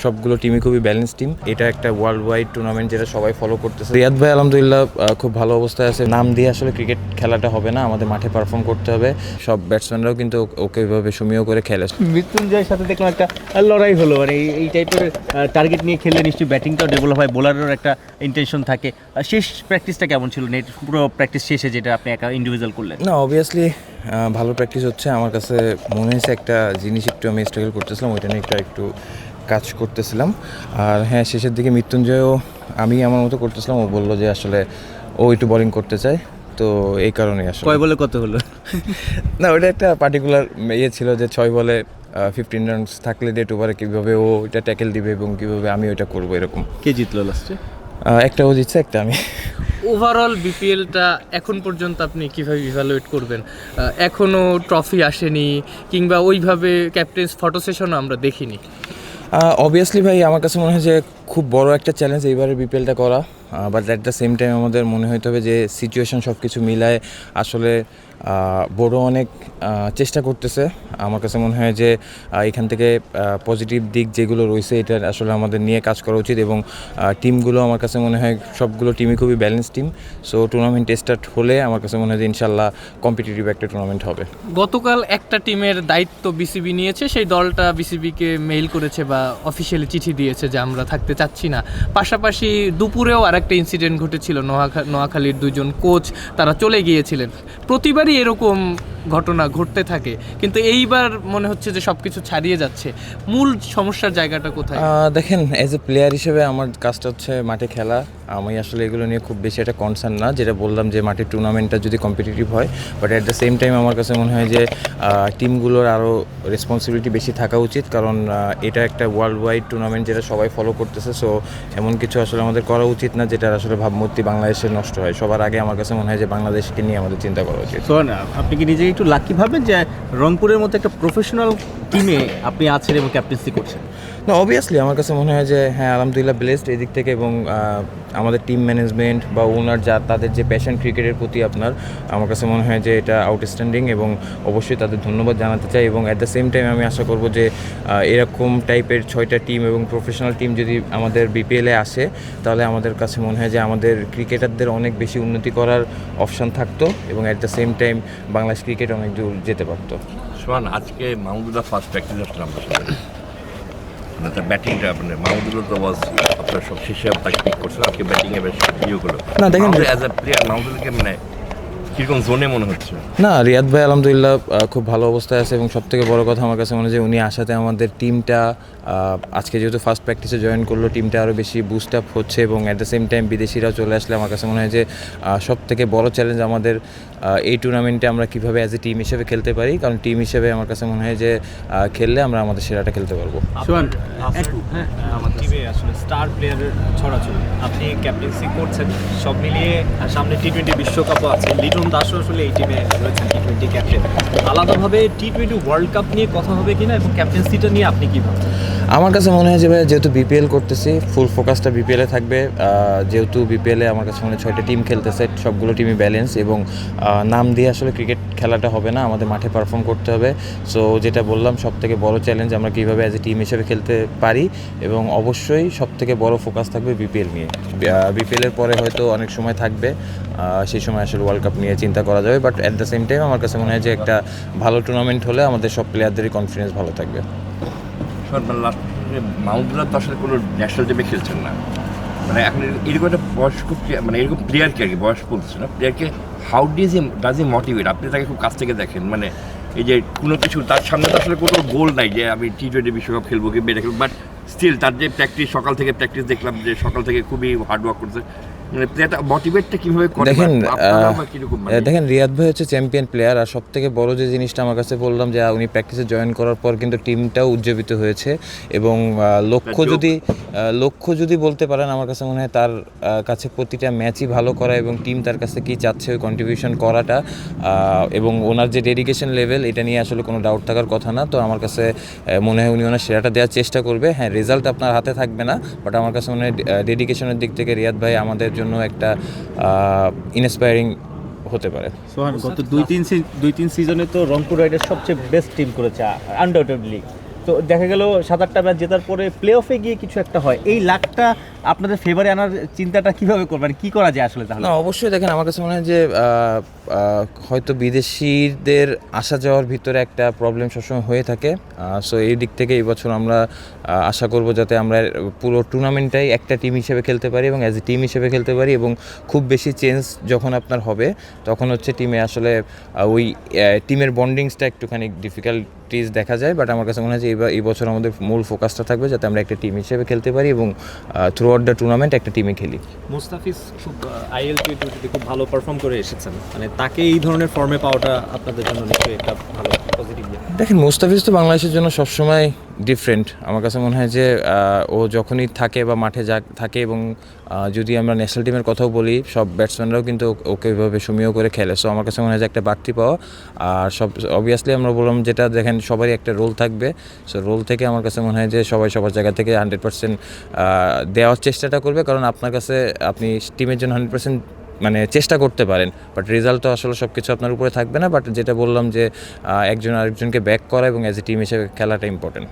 সবগুলো টিমই খুবই balance team. এটা একটা ওয়ার্ল্ড ওয়াইড টুর্নামেন্ট যেটা সবাই ফলো করতেছে। রিয়াদ ভাই আলহামদুলিল্লাহ খুব ভালো অবস্থায় আছে। নাম দিয়ে আসলে ক্রিকেট খেলাটা হবে না, আমাদের মাঠে পারফর্ম করতে হবে। সব ব্যাটসম্যানরাও কিন্তু ওকে ওইভাবে সমীহ করে খেলে। মৃত্যুঞ্জয়ের সাথে দেখলাম একটা লড়াই হলো, মানে এই টাইপের টার্গেট নিয়ে খেললে নিশ্চয়ই ব্যাটিংটাও ডেভেলপ হয়, বোলারেরও একটা ইন্টেনশন থাকে। শেষ প্র্যাকটিসটা কেমন ছিল, নেট পুরো প্র্যাকটিস শেষে যেটা আপনি একা ইন্ডিভিজুয়াল করলেন? না, অবভিয়াসলি ভালো প্র্যাকটিস হচ্ছে। আমার কাছে মনে হয়েছে একটা জিনিস একটু আমি স্ট্রাগল করতেছিলাম, ওইটা নিয়ে একটু কাজ করতেছিলাম। আর হ্যাঁ, শেষের দিকে মৃত্যুঞ্জয়ও আমি আমার মতো করতেছিলাম, ও বললো যে আসলে ও একটু বোলিং করতে চায়, তো এই কারণেই আসলে। কয় বলে কত হলো? না, ওটা একটা পার্টিকুলার ইয়ে ছিল যে 6 বলে 15 রানস থাকলে ডেট ওভারে কীভাবে ও এটা ট্যাকেল দিবে এবং কীভাবে আমি ওইটা করবো, এরকম। কে জিতলো লাস্টে? একটা ও জিতছে, একটা আমি। ওভারঅল বিপিএলটা এখন পর্যন্ত আপনি কীভাবে ইভ্যালুয়েট করবেন? এখনও ট্রফি আসেনি, কিংবা ওইভাবে ক্যাপ্টেন্স ফটো সেশনও আমরা দেখিনি। অবভিয়াসলি ভাই, আমার কাছে মনে হয় যে খুব বড় একটা চ্যালেঞ্জ এইবারে বিপিএলটা করা। But at the same time আমাদের মনে হতে হবে যে সিচুয়েশন সব কিছু মিলায় আসলে বড় অনেক চেষ্টা করতেছে। আমার কাছে মনে হয় যে এখান থেকে পজিটিভ দিক যেগুলো রয়েছে এটা আসলে আমাদের নিয়ে কাজ করা উচিত। এবং টিমগুলো আমার কাছে মনে হয় সবগুলো টিমই খুবই balance team. So tournament start হলে আমার কাছে মনে হয় যে ইনশাল্লাহ কম্পিটিটিভ একটা টুর্নামেন্ট হবে। গতকাল একটা টিমের দায়িত্ব বিসিবি নিয়েছে, সেই দলটা বিসিবিকে মেইল করেছে বা অফিসিয়ালি চিঠি দিয়েছে যে আমরা থাকতে চাচ্ছি না। পাশাপাশি দুপুরেও আরেকটা ইনসিডেন্ট ঘটেছিল, নোয়াখালীর দুজন কোচ তারা চলে গিয়েছিলেন। প্রতিবারই এরকম ঘটনা ঘটতে থাকে, কিন্তু এইবার মনে হচ্ছে যে সব কিছু ছাড়িয়ে যাচ্ছে। মূল সমস্যার জায়গাটা কোথায়? দেখেন, অ্যাজ এ প্লেয়ার হিসেবে আমার কাজটা হচ্ছে মাঠে খেলা। আমি আসলে এগুলো নিয়ে খুব বেশি একটা কনসার্ন না, যেটা বললাম যে মাঠের টুর্নামেন্টটা যদি কম্পিটিটিভ হয়। But at the same time আমার কাছে মনে হয় যে টিমগুলোর আরও রেসপন্সিবিলিটি বেশি থাকা উচিত, কারণ এটা একটা ওয়ার্ল্ড ওয়াইড টুর্নামেন্ট যেটা সবাই ফলো করতেছে। সো এমন কিছু আসলে আমাদের করা উচিত না যেটার আসলে ভাবমূর্তি বাংলাদেশের নষ্ট হয়। সবার আগে আমার কাছে মনে হয় যে বাংলাদেশকে নিয়ে আমাদের চিন্তা করা উচিত। আপনি কি নিজেকে একটু লাকি ভাবেন যে রংপুরের মতো একটা প্রফেশনাল টিমে আপনি আছেন এবং ক্যাপ্টেন্সি করছেন? না, অবভিয়াসলি আমার কাছে মনে হয় যে হ্যাঁ, আলহামদুলিল্লাহ ব্লেসড এই দিক থেকে। এবং আমাদের টিম ম্যানেজমেন্ট বা ওনার তাদের যে প্যাশন ক্রিকেটের প্রতি আমার কাছে মনে হয় যে এটা আউটস্ট্যান্ডিং, এবং অবশ্যই তাদের ধন্যবাদ জানাতে চাই। এবং অ্যাট দ্য সেম টাইম আমি আশা করব যে এরকম টাইপের 6টা টিম এবং প্রফেশনাল টিম যদি আমাদের বিপিএলে আসে, তাহলে আমাদের কাছে মনে হয় যে আমাদের ক্রিকেটারদের অনেক বেশি উন্নতি করার অপশান থাকতো, এবং at the same time Bangladesh cricket অনেক দূর যেতে পারতো। শোন, আজকে মাহমুদুল্লাহ ফার্স্ট প্র্যাকটিস আসলে আমরা সাথে মানে তার ব্যাটিংটা মানে মাহমুদুল্লাহ তো আপনার সব শেষে তাকে পিক করছিল, আজকে ব্যাটিংয়ে বেশ ইয়ে করলো। না দেখেন, অ্যাজ এ প্লেয়ার মাহমুদুল্লাহকে মানে কীরকম জোনে মনে হচ্ছে? না, রিয়াদ ভাই আলহামদুলিল্লাহ খুব ভালো অবস্থায় আছে। এবং সবথেকে বড় কথা আমার কাছে মনে হয় যে উনি আসাতে আমাদের টিমটা আজকে যেহেতু ফার্স্ট প্র্যাকটিসে জয়েন করলো, টিমটা আরও বেশি বুস্ট আপ হচ্ছে। এবং অ্যাট দ্য সেম টাইম বিদেশিরাও চলে আসলে আমার কাছে মনে হয় যে সবথেকে বড় চ্যালেঞ্জ আমাদের এই টুর্নামেন্টে আমরা কীভাবে অ্যাজ এ টিম হিসেবে খেলতে পারি। কারণ টিম হিসেবে আমার কাছে মনে হয় যে খেললে আমরা আমাদের সেরাটা খেলতে পারবো। আমাদের টিমে আসলে স্টার প্লেয়ারের ছড়াছড়ি, আপনি ক্যাপ্টেন্সি করছেন, সব মিলিয়ে সামনে টি-20 বিশ্বকাপও আছে। লিটন দাসও আসলে এই টিমে রয়েছেন টি-20 ক্যাপ্টেন। আলাদাভাবে টি-20 ওয়ার্ল্ড কাপ নিয়ে কথা হবে কিনা এবং ক্যাপ্টেন্সিটা নিয়ে আপনি কী ভাবছেন? আমার কাছে মনে হয় যে ভাই, যেহেতু বিপিএল করতেছি, ফুল ফোকাসটা বিপিএলে থাকবে। যেহেতু বিপিএলে আমার কাছে মনে হয় 6টা টিম খেলতেছে, সবগুলো টিমই ব্যালেন্স। এবং নাম দিয়ে আসলে ক্রিকেট খেলাটা হবে না, আমাদের মাঠে পারফর্ম করতে হবে। সো যেটা বললাম, সবথেকে বড় চ্যালেঞ্জ আমরা কীভাবে অ্যাজ এ টিম হিসেবে খেলতে পারি। এবং অবশ্যই সবথেকে বড় ফোকাস থাকবে বিপিএল নিয়ে। বিপিএলের পরে হয়তো অনেক সময় থাকবে, সেই সময় আসলে ওয়ার্ল্ড কাপ নিয়ে চিন্তা করা যাবে। But at the same time আমার কাছে মনে হয় যে একটা ভালো টুর্নামেন্ট হলে আমাদের সব প্লেয়ারদেরই কনফিডেন্স ভালো থাকবে। লাস্ট মাহমুদুল্লাহ তো আসলে কোনো ন্যাশনাল টিমে খেলছেন না, মানে এখন এরকম একটা বয়স্ক প্লেয়ার, মানে এরকম প্লেয়ারকে আর কি, বয়স বলছে না, প্লেয়ারকে হাউ ডাজ ই মোটিভেট? আপনি তাকে খুব কাছ থেকে দেখেন, মানে এই যে কোনো কিছু তার সামনে তো আসলে কোনো গোল নাই যে আমি টি-20 বিশ্বকাপ খেলবো কি বেড়ে খেলবো, বাট স্টিল তার যে প্র্যাকটিস, সকাল থেকে প্র্যাকটিস দেখলাম যে সকাল থেকে খুবই হার্ডওয়ার্ক করছে। দেখেন, রিয়াদ ভাই হচ্ছে চ্যাম্পিয়ন প্লেয়ার। আর সব থেকে বড় যে জিনিসটা আমার কাছে বললাম যে উনি প্র্যাকটিসে জয়েন করার পর কিন্তু টিমটাও উজ্জীবিত হয়েছে। এবং লক্ষ্য যদি বলতে পারেন, আমার কাছে মনে হয় তার কাছে প্রতিটা ম্যাচই ভালো করা এবং টিম তার কাছে কী চাচ্ছে ওই কন্ট্রিবিউশন করাটা, এবং ওনার যে ডেডিকেশন লেভেল, এটা নিয়ে আসলে কোনো ডাউট থাকার কথা না। তো আমার কাছে মনে হয় উনি ওনার সেরাটা দেওয়ার চেষ্টা করবে। হ্যাঁ, রেজাল্ট আপনার হাতে থাকবে না, বাট আমার কাছে মনে হয় ডেডিকেশনের দিক থেকে রিয়াদ ভাই আমাদের জন্য একটা ইন্সপায়ারিং হতে পারে। সোহান, গত দুই তিন সিজনে তো রংপুর রাইডার্স সবচেয়ে বেস্ট টিম করেছে আনডাউটেডলি। তো দেখা গেল 7-8টা ম্যাচ জেতার পরে প্লে অফে গিয়ে কিছু একটা হয়, এই লাকটা আপনাদের ফেভারে আনার চিন্তাটা কিভাবে করবেন, কি করা যায় আসলে তাহলে? না অবশ্যই দেখেন, আমার কাছে মনে হয় যে হয়তো বিদেশিদের আসা যাওয়ার ভিতরে একটা প্রবলেম সবসময় হয়ে থাকে। সো এই দিক থেকে এই বছর আমরা আশা করব যাতে আমরা পুরো টুর্নামেন্টটাই একটা টিম হিসেবে খেলতে পারি এবং অ্যাজ এ টিম হিসেবে খেলতে পারি, এবং খুব বেশি চেঞ্জ যখন আপনার হবে তখন হচ্ছে টিমে আসলে ওই টিমের বন্ডিংসটা একটুখানি ডিফিকাল্টিস দেখা যায়। বাট আমার কাছে মনে হয় যে এই বছর আমাদের মূল ফোকাসটা থাকবে যাতে আমরা একটা টিম হিসেবে খেলতে পারি এবং থ্রু আউট দ্য টুর্নামেন্ট একটা টিমে খেলি। মুস্তাফিজ খুব আইএল টি20 খুব ভালো পারফর্ম করে এসেছেন, মানে তাকে এই ধরনের ফর্মে পাওয়াটা আপনাদের জন্য নিশ্চয়ই একটা ভালো পজিটিভ। দেখেন, মুস্তাফিজ তো বাংলাদেশের জন্য সবসময় ডিফারেন্ট। আমার কাছে মনে হয় যে ও যখনই থাকে বা মাঠে থাকে, এবং যদি আমরা ন্যাশনাল টিমের কথাও বলি, সব ব্যাটসম্যানরাও কিন্তু ওকে ওইভাবে সমীহ করে খেলে। সো আমার কাছে মনে হয় যে একটা বাড়তি পাওয়া। আর সব অবভিয়াসলি আমরা বললাম যেটা দেখেন সবারই একটা রোল থাকবে। সো রোল থেকে আমার কাছে মনে হয় যে সবাই সবার জায়গা থেকে 100% দেওয়ার চেষ্টাটা করবে, কারণ আপনার কাছে আপনি টিমের জন্য 100% মানে চেষ্টা করতে পারেন, বাট রেজাল্ট তো আসলে সব কিছু আপনার উপরে থাকবে না। বাট যেটা বললাম যে একজন আরেকজনকে ব্যাক করা এবং অ্যাজ এ টিম হিসেবে খেলাটা ইম্পর্টেন্ট।